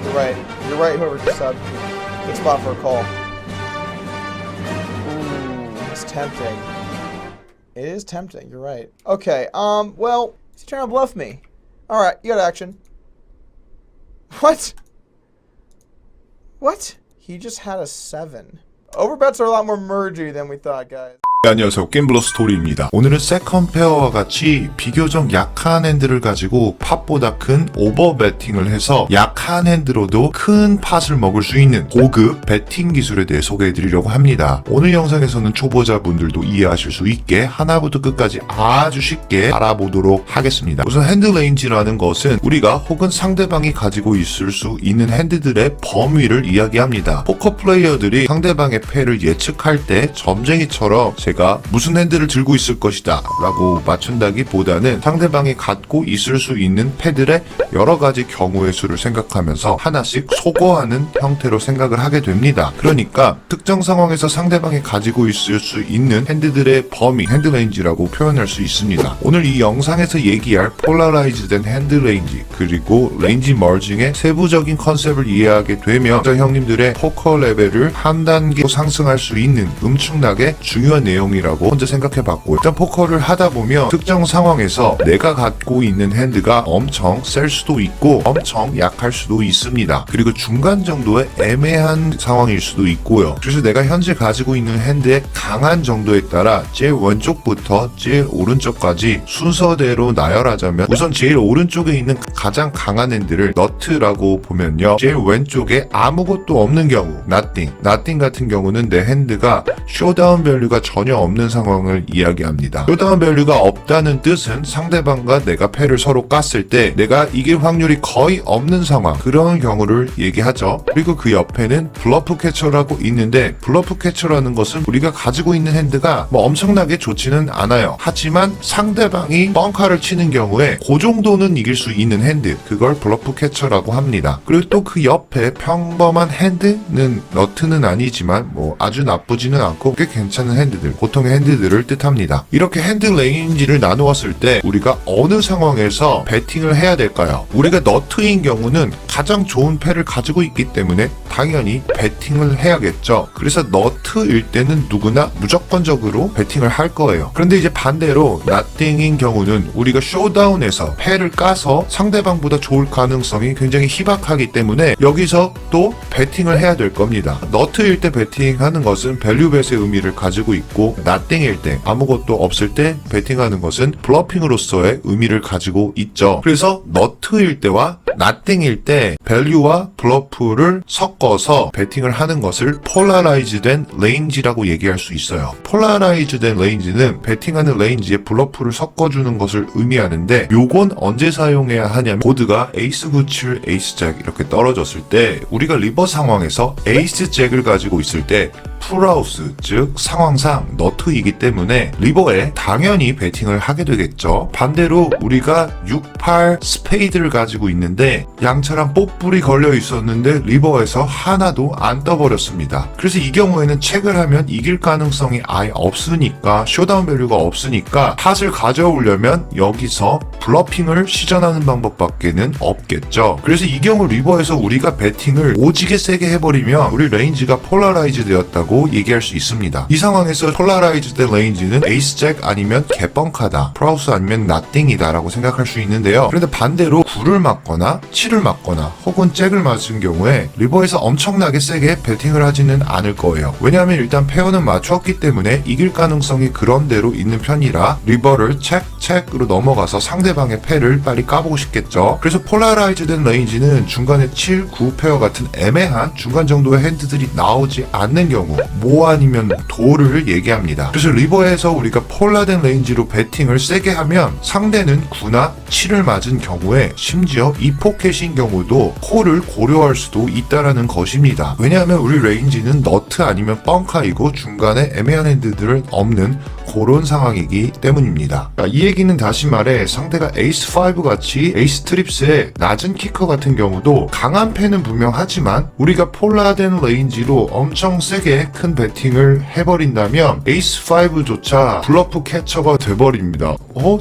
You're right. You're right, whoever just said. Good spot for a call. Ooh, it's tempting. It is tempting, you're right. Okay, well, he's trying to bluff me. Alright, you got action. What? What? He just had a 7. Overbets are a lot more mergy than we thought, guys. 안녕하세요, 게임블러 스토리입니다. 오늘은 세컨 페어와 같이 비교적 약한 핸드를 가지고 팟보다 큰 오버 베팅을 해서 약한 핸드로도 큰 팟을 먹을 수 있는 고급 베팅 기술에 대해 소개해드리려고 합니다. 오늘 영상에서는 초보자분들도 이해하실 수 있게 하나부터 끝까지 아주 쉽게 알아보도록 하겠습니다. 우선 핸드 레인지라는 것은 우리가 혹은 상대방이 가지고 있을 수 있는 핸드들의 범위를 이야기합니다. 포커 플레이어들이 상대방의 패를 예측할 때 점쟁이처럼 제가 무슨 핸드를 들고 있을 것이다 라고 맞춘다기보다는 상대방이 갖고 있을 수 있는 패들의 여러 가지 경우의 수를 생각하면서 하나씩 소거하는 형태로 생각을 하게 됩니다. 그러니까 특정 상황에서 상대방이 가지고 있을 수 있는 핸드들의 범위, 핸드 레인지라고 표현할 수 있습니다. 오늘 이 영상에서 얘기할 폴라라이즈된 핸드 레인지 그리고 레인지 머징의 세부적인 컨셉을 이해하게 되면 형님들의 포커 레벨을 한 단계 상승할 수 있는 엄청나게 중요한 내용이라고 혼자 생각해봤고, 일단 포커를 하다 보면 특정 상황에서 내가 갖고 있는 핸드가 엄청 셀 수도 있고 엄청 약할 수도 있습니다. 그리고 중간 정도의 애매한 상황일 수도 있고요. 그래서 내가 현재 가지고 있는 핸드의 강한 정도에 따라 제일 왼쪽부터 제일 오른쪽까지 순서대로 나열하자면 우선 제일 오른쪽에 있는 가장 강한 핸드를 너트라고 보면요, 제일 왼쪽에 아무것도 없는 경우 nothing 같은 경우는 내 핸드가 쇼다운 밸류가 전혀 없는 상황을 이야기합니다. 쇼다운 밸류가 없다는 뜻은 상대방과 내가 패를 서로 깠을 때 내가 이길 확률이 거의 없는 상황, 그런 경우를 얘기하죠. 그리고 그 옆에는 블러프 캐쳐라고 있는데, 블러프 캐쳐라는 것은 우리가 가지고 있는 핸드가 뭐 엄청나게 좋지는 않아요. 하지만 상대방이 뻥카를 치는 경우에 그 정도는 이길 수 있는 핸드, 그걸 블러프 캐쳐라고 합니다. 그리고 또 그 옆에 평범한 핸드는 너트는 아니지만 뭐 아주 나쁘지는 않고 꽤 괜찮은 핸드들, 보통의 핸드들을 뜻합니다. 이렇게 핸드 레인지를 나누었을 때 우리가 어느 상황에서 배팅을 해야 될까요? 우리가 너트인 경우는 가장 좋은 패를 가지고 있기 때문에 당연히 배팅을 해야겠죠. 그래서 너트일 때는 누구나 무조건적으로 배팅을 할 거예요. 그런데 이제 반대로 nothing인 경우는 우리가 쇼다운에서 패를 까서 상대방보다 좋을 가능성이 굉장히 희박하기 때문에 여기서 또 배팅을 해야 될 겁니다. 너트일 때 배팅하는 것은 밸류벳의 의미를 가지고 있고, nothing일 때, 아무것도 없을 때 배팅하는 것은 블러핑으로서의 의미를 가지고 있죠. 그래서 너트일 때와 nothing일 때 밸류와 블러프를 섞어서 배팅을 하는 것을 폴라라이즈된 레인지라고 얘기할 수 있어요. 폴라라이즈된 레인지는 배팅하는 레인지에 블러프를 섞어주는 것을 의미하는데, 요건 언제 사용해야 하냐면 보드가 에이스 97, 에이스 잭 이렇게 떨어졌을 때 우리가 리버 상황에서 에이스 잭을 가지고 있을 때 풀하우스, 즉 상황상 너트이기 때문에 리버에 당연히 배팅을 하게 되겠죠. 반대로 우리가 6, 8 스페이드를 가지고 있는데 양처럼 뽀뿔이 걸려 있었는데 리버에서 하나도 안 떠버렸습니다. 그래서 이 경우에는 체크를 하면 이길 가능성이 아예 없으니까, 쇼다운 밸류가 없으니까 팟을 가져오려면 여기서 블러핑을 시전하는 방법밖에는 없겠죠. 그래서 이 경우 리버에서 우리가 배팅을 오지게 세게 해버리면 우리 레인지가 폴라라이즈 되었다고 얘기할 수 있습니다. 이 상황에서 폴라라이즈 된 레인지는 에이스 잭 아니면 개뻥카다, 프라우스 아니면 나띵이다 라고 생각할 수 있는데요. 그런데 반대로 9를 맞거나 7을 맞거나 혹은 잭을 맞은 경우에 리버에서 엄청나게 세게 배팅을 하지는 않을 거예요. 왜냐하면 일단 페어는 맞추었기 때문에 이길 가능성이 그런대로 있는 편이라 리버를 체크로 넘어가서 상대방의 패를 빨리 까보고 싶겠죠. 그래서 폴라라이즈 된 레인지는 중간에 7, 9 페어 같은 애매한 중간 정도의 핸드들이 나오지 않는 경우, 모 아니면 도를 얘기합니다. 그래서 리버에서 우리가 폴라된 레인지로 배팅을 세게 하면 상대는 9나 7을 맞은 경우에 심지어 2포켓인 경우도 콜을 고려할 수도 있다라는 것입니다. 왜냐하면 우리 레인지는 너트 아니면 뻥카이고 중간에 애매한 핸드들은 없는 그런 상황이기 때문입니다. 이 얘기는 다시 말해 상대가 에이스 5 같이 에이스 트립스의 낮은 키커 같은 경우도 강한 패는 분명하지만 우리가 폴라된 레인지로 엄청 세게 큰 배팅을 해버린다면 에이스 5조차 블러프 캐쳐가 돼버립니다.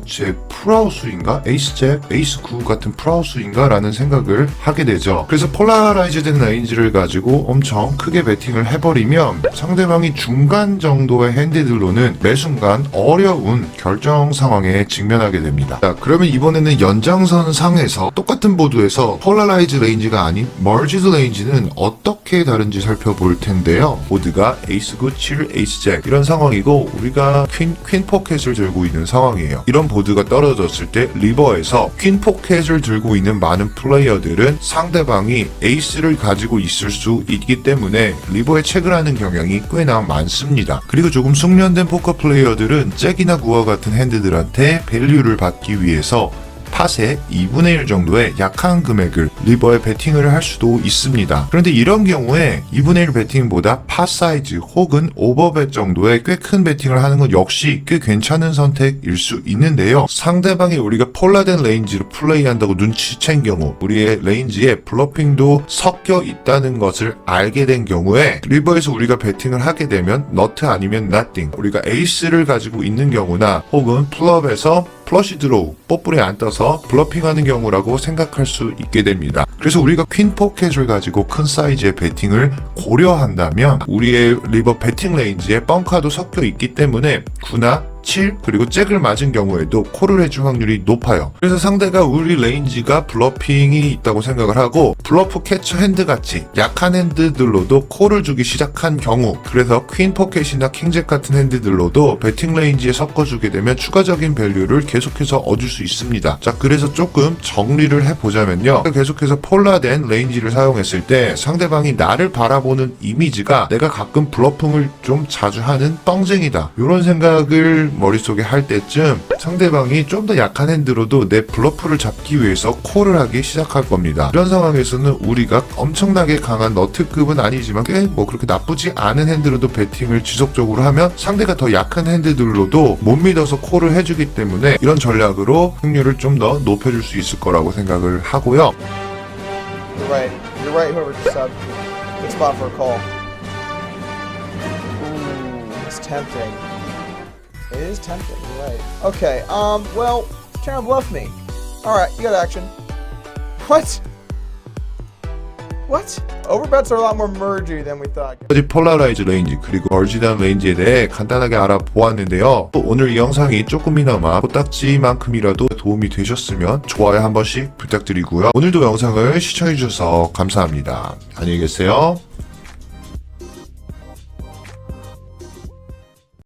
쟤 풀하우스인가? 에이스 잭? 이게 에이스 9 같은 프라우스인가 라는 생각을 하게 되죠. 그래서 폴라라이즈된 레인지를 가지고 엄청 크게 배팅을 해버리면 상대방이 중간 정도의 핸드들로는 매 순간 어려운 결정 상황에 직면하게 됩니다. 자, 그러면 이번에는 연장선 상에서 똑같은 보드에서 폴라라이즈 레인지가 아닌 멀지드 레인지는 어떻게 다른지 살펴볼 텐데요. 보드가 에이스 9, 7, 에이스 잭 이런 상황이고 우리가 퀸 포켓을 들고 있는 상황이에요. 이런 보드가 떨어졌을 때 리버에서 퀸 포켓을 들고 있는 많은 플레이어들은 상대방이 에이스를 가지고 있을 수 있기 때문에 리버에 체크를 하는 경향이 꽤나 많습니다. 그리고 조금 숙련된 포커 플레이어들은 잭이나 구와 같은 핸드들한테 밸류를 받기 위해서 팟의 2분의 1 정도의 약한 금액을 리버에 베팅을 할 수도 있습니다. 그런데 이런 경우에 2분의 1 베팅보다 팟 사이즈 혹은 오버벳 정도의 꽤 큰 베팅을 하는 건 역시 꽤 괜찮은 선택일 수 있는데요. 상대방이 우리가 폴라된 레인지로 플레이한다고 눈치챈 경우 우리의 레인지에 블러핑도 섞여 있다는 것을 알게 된 경우에 리버에서 우리가 베팅을 하게 되면 너트 아니면 nothing 우리가 에이스를 가지고 있는 경우나 혹은 플럽에서 플러시 드로우, 뽀뽀에 안 떠서 블러핑하는 경우라고 생각할 수 있게 됩니다. 그래서 우리가 퀸 포켓을 가지고 큰 사이즈의 배팅을 고려한다면 우리의 리버 배팅 레인지에 벙카도 섞여 있기 때문에 9나 7 그리고 잭을 맞은 경우에도 콜을 해줄 확률이 높아요. 그래서 상대가 우리 레인지가 블러핑이 있다고 생각을 하고 블러프 캐처 핸드 같이 약한 핸드들로도 콜을 주기 시작한 경우 그래서 퀸 포켓이나 킹잭 같은 핸드들로도 배팅 레인지에 섞어주게 되면 추가적인 밸류를 계속해서 얻을 수 있습니다. 자, 그래서 조금 정리를 해보자면요. 계속해서 폴라된 레인지를 사용했을 때 상대방이 나를 바라보는 이미지가 내가 가끔 블러핑을 좀 자주 하는 뻥쟁이다 이런 생각을 머릿속에 할 때쯤 상대방이 좀 더 약한 핸드로도 내 블러프를 잡기 위해서 콜을 하기 시작할 겁니다. 이런 상황에서는 우리가 엄청나게 강한 너트급은 아니지만 꽤 그렇게 나쁘지 않은 핸드로도 배팅을 지속적으로 하면 상대가 더 약한 핸드들로도 못 믿어서 콜을 해주기 때문에 이런 전략으로 확률을 좀 더 높여줄 수 있을 거라고 생각을 하고요. You're right. You're right, whoever just subbed. Good spot for a call. Ooh, it's tempting. It is tempting, you're right. Okay, well, he's trying to bluff me. Alright, you got action. What? What? Overbets are a lot more mergy than we thought. 까지 폴라라이즈 레인지 그리고 멀지단 레인지에 대해 간단하게 알아보았는데요. 또 오늘 이 영상이 조금이나마 코딱지만큼이라도 도움이 되셨으면 좋아요 한 번씩 부탁드리고요. 오늘도 영상을 시청해주셔서 감사합니다. 안녕히 계세요.